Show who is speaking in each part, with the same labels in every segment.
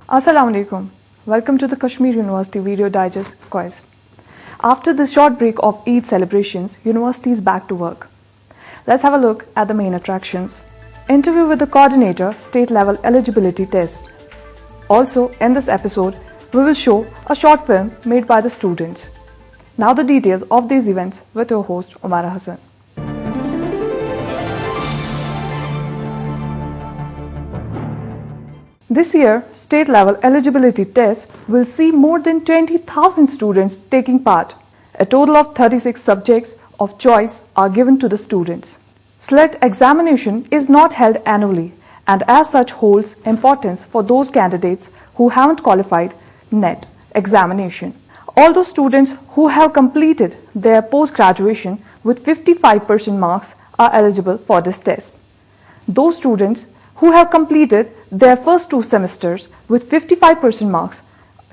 Speaker 1: Assalamu alaikum. Welcome to the Kashmir University Video Digest Quiz. After the short break of Eid celebrations, university is back to work. Let's have a look at the main attractions. Interview with the coordinator, state level eligibility test. Also, in this episode, we will show a short film made by the students. Now the details of these events with your host Umara Hassan. This year, state level eligibility test will see more than 20,000 students taking part. A total of 36 subjects of choice are given to the students. SLET examination is not held annually and as such holds importance for those candidates who haven't qualified NET examination. Although students who have completed their post-graduation with 55% marks are eligible for this test. Those students who have completed their first 2 semesters with 55% marks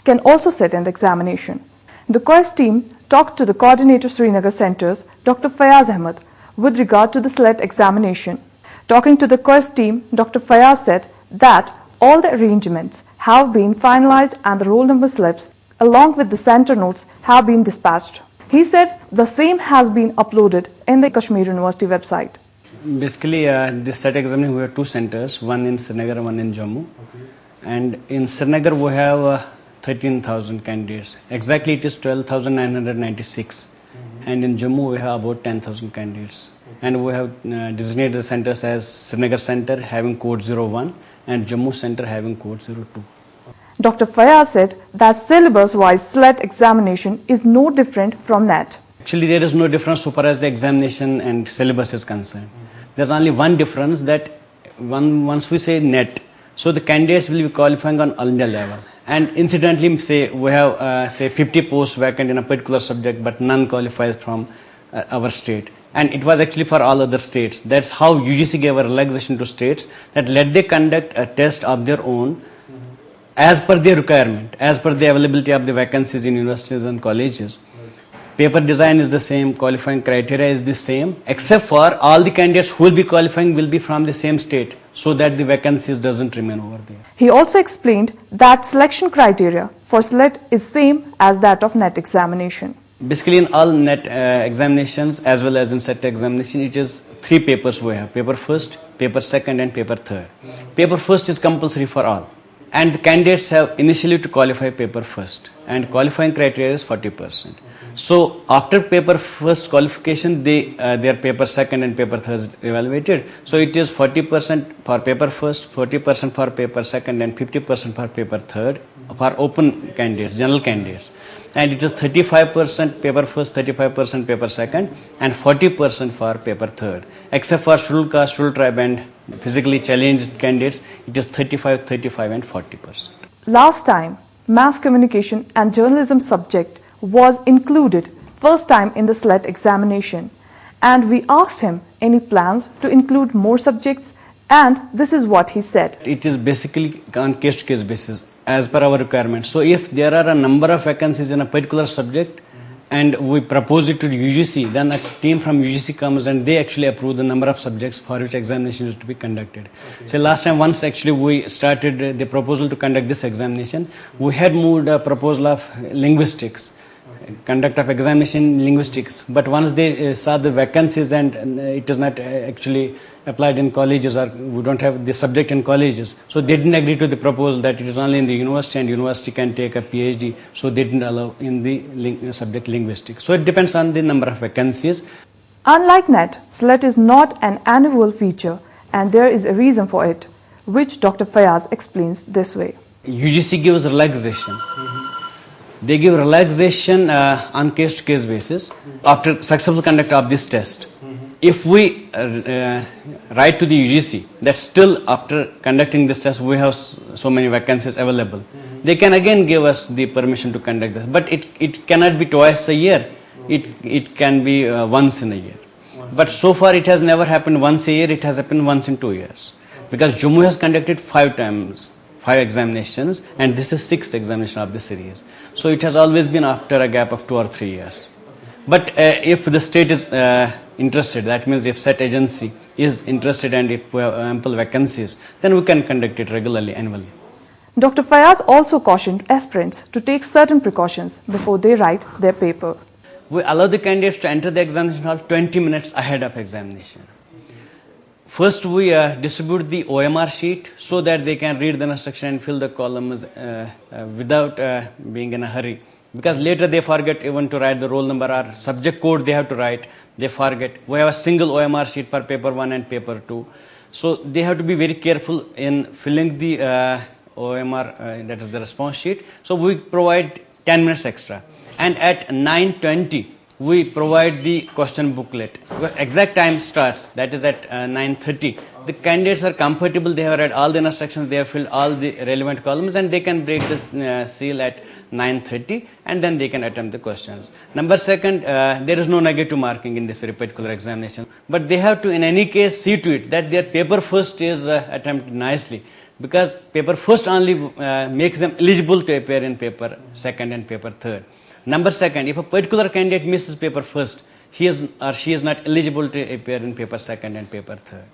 Speaker 1: can also sit in the examination. The quiz team talked to the coordinator Srinagar Center's Dr. Fayaz Ahmed with regard to the SLET examination. Talking to the quiz team, Dr. Fayaz said that all the arrangements have been finalized and the roll number slips along with the center notes have been dispatched. He said the same has been uploaded in the Kashmir University website.
Speaker 2: Basically, this SET examination we have 2 centers, one in Srinagar, one in Jammu. Okay. And in Srinagar we have 13,000 candidates. Exactly it is 12,996. And in Jammu we have about 10,000 candidates. Okay. And we have designated the centers as Srinagar Center having code 01 and Jammu Center having code 02.
Speaker 1: Dr. Fayaz said that syllabus-wise SLET examination is no different from NET.
Speaker 2: Actually, there is no difference so far as the examination and syllabus is concerned. There's only one difference that once we say NET, so the candidates will be qualifying on all India level. And incidentally, say we have say 50 posts vacant in a particular subject, but none qualifies from our state. And it was actually for all other states. That's how UGC gave a relaxation to states that let they conduct a test of their own as per their requirement, as per the availability of the vacancies in universities and colleges. Paper design is the same, qualifying criteria is the same, except for all the candidates who will be qualifying will be from the same state, so that the vacancies doesn't remain over there.
Speaker 1: He also explained that selection criteria for SLET is same as that of NET examination.
Speaker 2: Basically, in all NET examinations as well as in SET examination, it is 3 papers we have: paper first, paper second, and paper third. Paper first is compulsory for all, and the candidates have initially to qualify paper first, and qualifying criteria is 40%. So after paper first qualification, their paper second and paper third is evaluated. So it is 40% for paper first, 40% for paper second, and 50% for paper third for open candidates, general candidates. And it is 35% paper first, 35% paper second, and 40% for paper third. Except for scheduled caste, scheduled tribe, and physically challenged candidates, it is 35, 35, and 40%.
Speaker 1: Last time, mass communication and journalism subject was included first time in the SLET examination, and we asked him any plans to include more subjects, and this is what he said.
Speaker 2: It is basically on case-to-case basis as per our requirements. So if there are a number of vacancies in a particular subject and we propose it to the UGC, then a team from UGC comes and they actually approve the number of subjects for which examination is to be conducted. Okay. So last time once actually we started the proposal to conduct this examination, we had moved a proposal of linguistics. Conduct of examination in linguistics, but once they saw the vacancies and it is not actually applied in colleges, or we don't have the subject in colleges, so they didn't agree to the proposal that it is only in the university and university can take a PhD, so they didn't allow in the subject linguistics. So it depends on the number of vacancies.
Speaker 1: Unlike NET, SLET is not an annual feature and there is a reason for it, which Dr. Fayaz explains this way.
Speaker 2: UGC gives relaxation. They give relaxation on case-to-case basis after successful conduct of this test. If we write to the UGC that still after conducting this test we have so many vacancies available, they can again give us the permission to conduct this. But it cannot be twice a year. It can be once in a year. But so far it has never happened once a year. It has happened once in 2 years. Because Jammu has conducted 5 times. 5 examinations, and this is 6th examination of the series. So it has always been after a gap of 2 or 3 years. But if the state is interested, that means if SET agency is interested and if we have ample vacancies, then we can conduct it regularly, annually.
Speaker 1: Dr. Fayaz also cautioned aspirants to take certain precautions before they write their paper.
Speaker 2: We allow the candidates to enter the examination hall 20 minutes ahead of examination. First, we distribute the OMR sheet so that they can read the instruction and fill the columns without being in a hurry. Because later they forget even to write the roll number or subject code they have to write, they forget. We have a single OMR sheet for paper 1 and paper 2. So they have to be very careful in filling the OMR, that is the response sheet. So we provide 10 minutes extra. And at 9:20, we provide the question booklet. Exact time starts, that is at 9:30. The candidates are comfortable, they have read all the instructions, they have filled all the relevant columns, and they can break this seal at 9:30, and then they can attempt the questions. Number second, there is no negative marking in this very particular examination, but they have to in any case see to it that their paper first is attempted nicely, because paper first only makes them eligible to appear in paper second and paper third. Number second, if a particular candidate misses paper first, he is or she is not eligible to appear in paper second and paper third.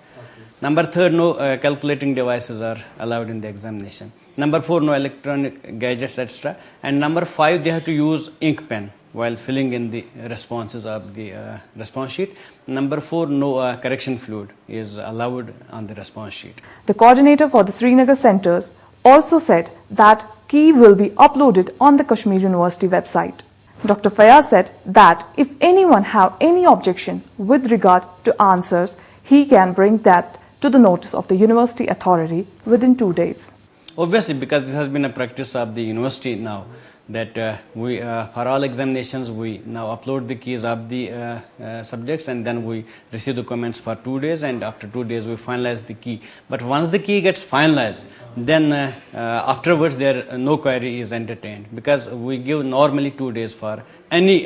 Speaker 2: Number third, no calculating devices are allowed in the examination. Number four, no electronic gadgets, etc. And number five, they have to use ink pen while filling in the responses of the response sheet. Number four, no correction fluid is allowed on the response sheet.
Speaker 1: The coordinator for the Srinagar centers also said that key will be uploaded on the Kashmir University website. Dr. Fayaz said that if anyone have any objection with regard to answers, he can bring that to the notice of the university authority within 2 days.
Speaker 2: Obviously, because this has been a practice of the university now, that we for all examinations we now upload the keys of the subjects, and then we receive the comments for 2 days, and after 2 days we finalize the key. But once the key gets finalized, then afterwards no query is entertained, because we give normally 2 days for any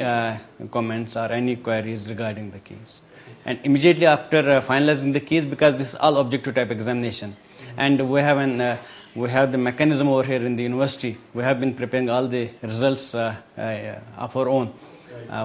Speaker 2: comments or any queries regarding the keys. And immediately after finalizing the keys, because this is all objective type examination, and we have the mechanism over here in the university. We have been preparing all the results of our own.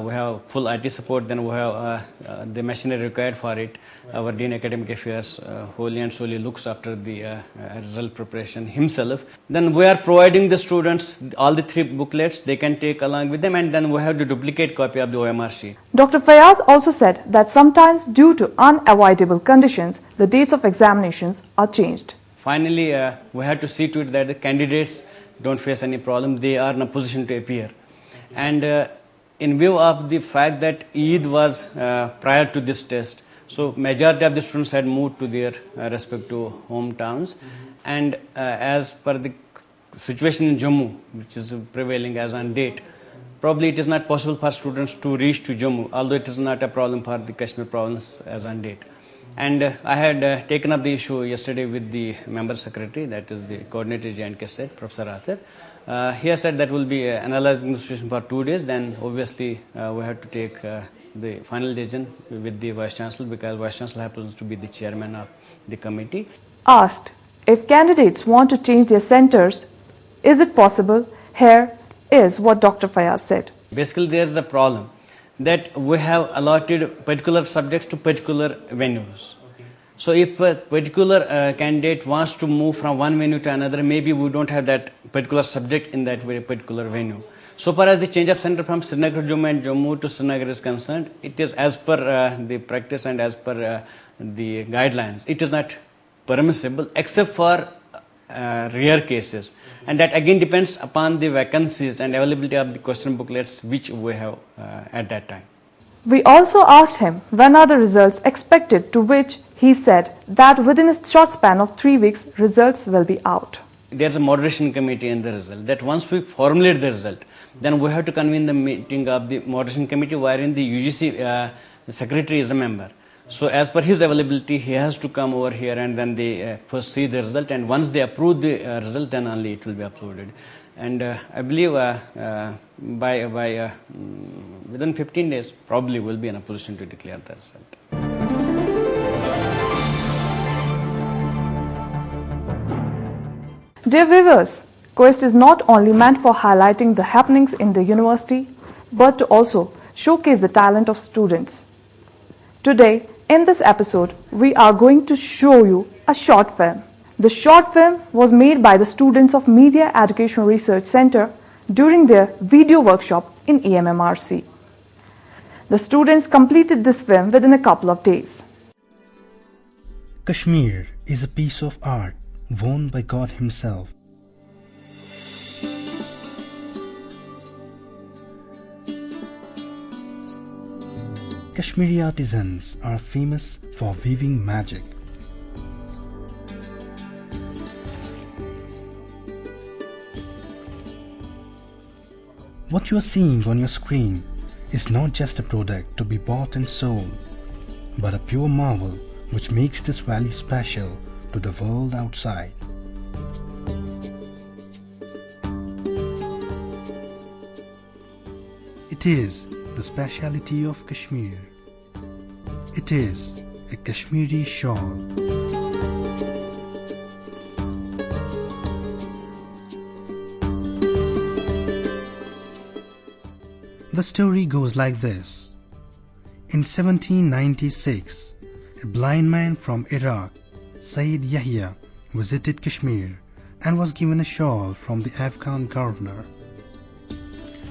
Speaker 2: We have full IT support, then we have the machinery required for it. Our Dean Academic Affairs wholly and solely looks after the result preparation himself. Then we are providing the students all the 3 booklets they can take along with them, and then we have the duplicate copy of the OMR sheet.
Speaker 1: Dr. Fayaz also said that sometimes due to unavoidable conditions, the dates of examinations are changed.
Speaker 2: Finally, we have to see to it that the candidates don't face any problem. They are in a position to appear. And in view of the fact that Eid was prior to this test, so majority of the students had moved to their respective hometowns. And as per the situation in Jammu, which is prevailing as on date, probably it is not possible for students to reach to Jammu, although it is not a problem for the Kashmir province as on date. And I had taken up the issue yesterday with the member secretary, that is the coordinator J&K said, Professor Athar. He has said that we'll be analyzing the situation for 2 days. Then obviously we have to take the final decision with the Vice Chancellor, because Vice Chancellor happens to be the chairman of the committee.
Speaker 1: Asked if candidates want to change their centers, is it possible? Here is what Dr. Fayaz said.
Speaker 2: Basically, there is a problem that we have allotted particular subjects to particular venues. So if a particular candidate wants to move from one venue to another, maybe we don't have that particular subject in that very particular venue. So far as the change of center from Srinagar to Jammu and Jammu to Srinagar is concerned, it is as per the practice and as per the guidelines. It is not permissible except for rare cases, and that again depends upon the vacancies and availability of the question booklets which we have at that time.
Speaker 1: We also asked him when are the results expected, to which he said that within a short span of 3 weeks results will be out.
Speaker 2: There is a moderation committee in the result, that once we formulate the result, then we have to convene the meeting of the moderation committee, wherein the UGC secretary is a member. So as per his availability, he has to come over here, and then they first see the result, and once they approve the result, then only it will be uploaded. And I believe by within 15 days, probably we'll be in a position to declare the result.
Speaker 1: Dear viewers, Quest is not only meant for highlighting the happenings in the university, but to also showcase the talent of students. Today, in this episode, we are going to show you a short film The short film was made by the students of Media Education Research Center during their video workshop in EMMRC. The students completed this film within a couple of days.
Speaker 3: Kashmir is a piece of art worn by God Himself. Kashmiri artisans are famous for weaving magic. What you are seeing on your screen is not just a product to be bought and sold, but a pure marvel which makes this valley special to the world outside. It is the speciality of Kashmir. It is a Kashmiri shawl. The story goes like this. In 1796, a blind man from Iraq, Sayyid Yahya, visited Kashmir and was given a shawl from the Afghan governor.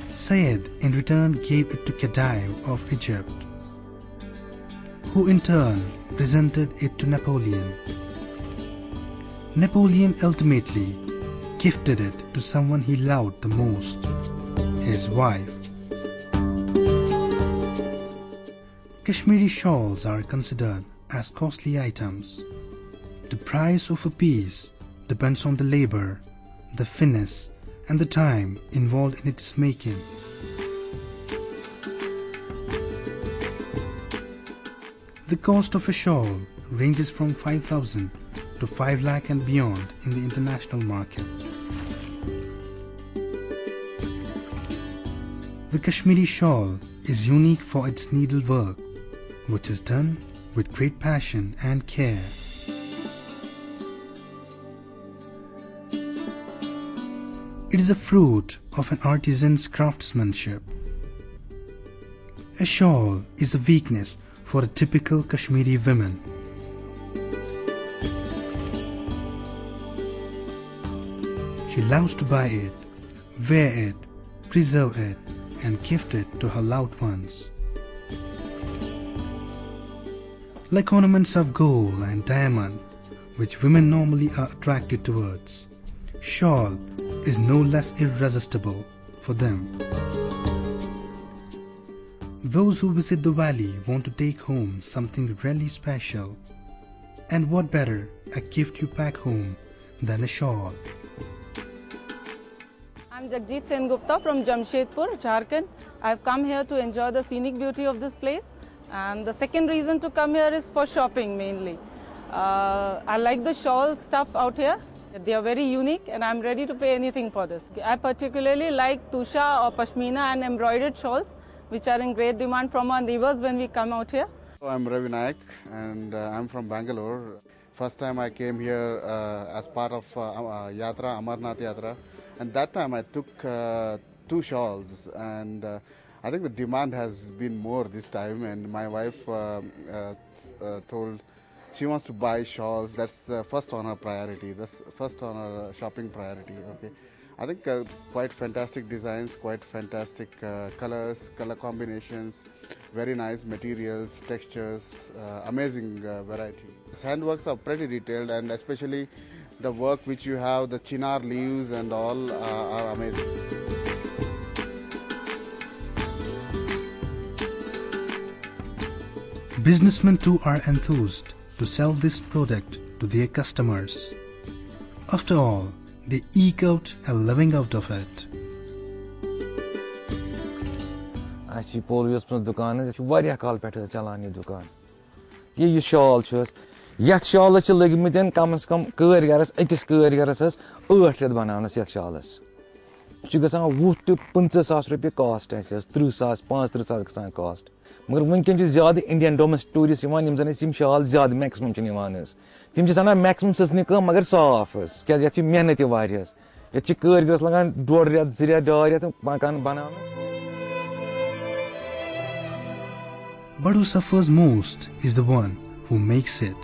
Speaker 3: Sayyid in return gave it to Khedive of Egypt, who in turn presented it to Napoleon. Napoleon ultimately gifted it to someone he loved the most, his wife. Kashmiri shawls are considered as costly items. The price of a piece depends on the labor, the finesse, and the time involved in its making. The cost of a shawl ranges from 5,000 to 5 lakh and beyond in the international market. The Kashmiri shawl is unique for its needlework, which is done with great passion and care. It is a fruit of an artisan's craftsmanship. A shawl is a weakness for a typical Kashmiri woman. She loves to buy it, wear it, preserve it, and gift it to her loved ones. Like ornaments of gold and diamond, which women normally are attracted towards, shawl is no less irresistible for them. Those who visit the valley want to take home something really special. And what better a gift you pack home than a shawl?
Speaker 4: I'm Jagjit Sengupta from Jamshedpur, Jharkhand. I've come here to enjoy the scenic beauty of this place. And the second reason to come here is for shopping mainly. I like the shawl stuff out here. They are very unique and I'm ready to pay anything for this. I particularly like tusha or pashmina and embroidered shawls, which are in great demand from our neighbors when we come out here.
Speaker 5: I'm Ravi Nayak and I'm from Bangalore. First time I came here as part of Yatra, Amarnath Yatra, and that time I took 2 shawls, and I think the demand has been more this time, and my wife told she wants to buy shawls. That's first on her priority. That's first on her shopping priority. Okay, I think quite fantastic designs, quite fantastic colors, color combinations, very nice materials, textures, amazing variety. These handworks are pretty detailed, and especially the work which you have, the chinar leaves and all are amazing.
Speaker 3: Businessmen too are enthused to sell this product to their customers. After all, they eke out a living out of it.
Speaker 6: Actually, Polio's dukaan is very kal pete chalan ye dukaan. Ye shawl chus. Yat shawl ch lagmiten kam se kam kër garas ekis kër garas 8 ret bananas yat shawlas. Chu gasan 20 to 50,000 rupees cost asas 30,000 35,000 gasan cost. Magar wunken ch zyada Indian domestic tourists yiwan yim zan sim shawl zyada maximum ch yiwan is. Tim ch sana maximum sasni kam magar saaf is. Kya yat ch mehnat variyas. Yat ch kër garas lagan 1.5 ret 2 ret 2 ret makan banana.
Speaker 3: But who suffers most is the one who makes it,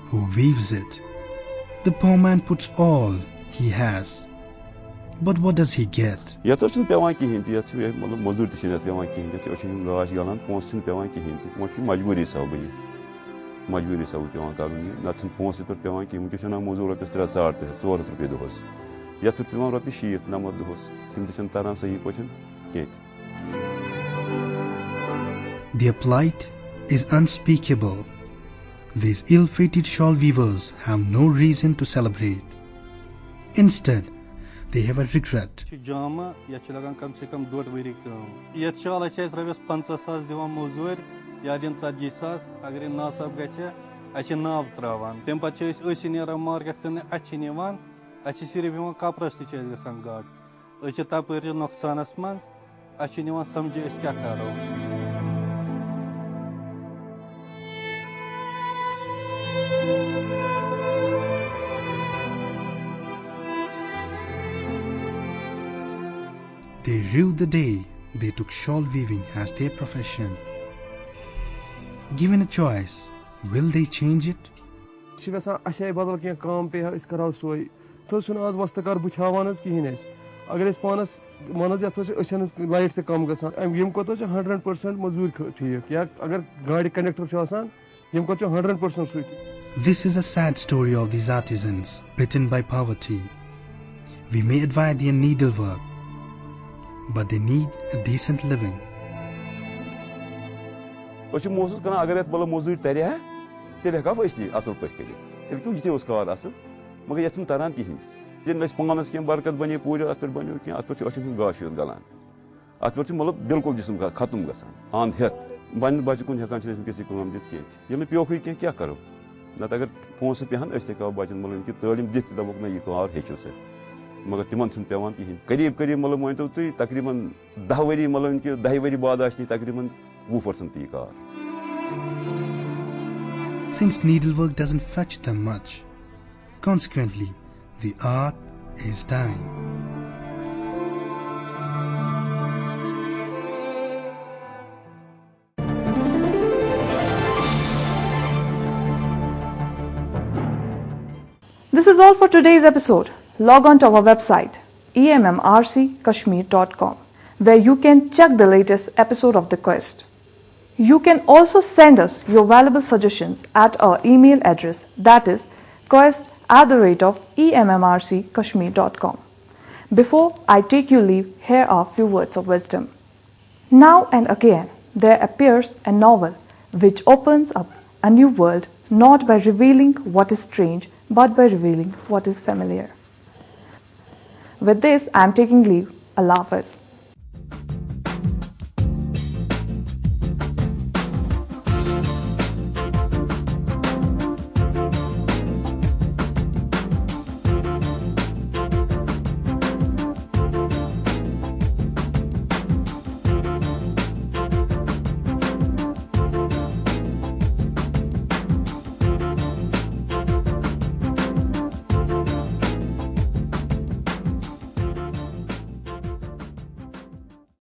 Speaker 3: who weaves it. The poor man puts all he has. But what does he get?
Speaker 7: Yat oçun pevan kihin ti yat मतलब मजदूर ti yat pevan kihin yat oçun gaş galan ponsun pevan kihin ti moçun majburi sabı majburi sabı pevan kalın natın ponsu per pevan kihin ki şuna mozur rop 3 te 4 rupiya dohos yat per pevan rop 6 namaz dohos tim ti taran sahi poçun ket.
Speaker 3: Their plight is unspeakable. These ill-fated shawl weavers have no reason to celebrate. Instead, they have a regret.
Speaker 8: Jama yat lagan kam se kam 2 wari kam yat shawl acha rabes 50,000 divan mozur yadin 40,000 agar nasab gacha acha nav travan tem pat ës nera market kan acha nivan acha sirf ivan kapras ti chez gasan gad acha tapır noksanas man acha nivan samjhe is kya karo.
Speaker 3: They rue the day they took shawl weaving as their profession. Given a choice, will they change it?
Speaker 9: Asay badal kya kaam pe is karaw soy to sun az vastakar buchawan as kihinis agar is panas manas yat asanas light te kam gasan yim ko to 100% mazur thik ya agar gaadi conductor chu asan yim ko 100% suit.
Speaker 3: This is a sad story of these artisans bitten by poverty. We may admire their needlework, but they need a decent living.
Speaker 7: Oçun mozuz kana agar yat bala mozur teri ha tel ka fasti asıl pet kedi tel ki jite us kawad asıl magar yatun taran kihin jen les panganas kem barkat bane puri atper bane ki atper oçun gaşyot galan atper malab bilkul jism ka khatum gasan and het ban bachkun hekan chile kesi kumam dit ki yemi piyok ki kya karo nat agar ponsu pehan este ka bachun malin ki talim dit da bokna yikar hechuse magar timan sun pewan kihin karib malab mointo tu takriban 10 wari malin ki 10 wari baad ashni takriban 2% yikar.
Speaker 3: Since needlework doesn't fetch them much, consequently, the art is dying.
Speaker 1: This is all for today's episode. Log on to our website emmrckashmir.com where you can check the latest episode of the quest. You can also send us your valuable suggestions at our email address, that is quest@emmrckashmir.com. Before I take you leave, here are a few words of wisdom. Now and again, there appears a novel which opens up a new world not by revealing what is strange, but by revealing what is familiar. With this, I am taking leave. Allah Hafiz.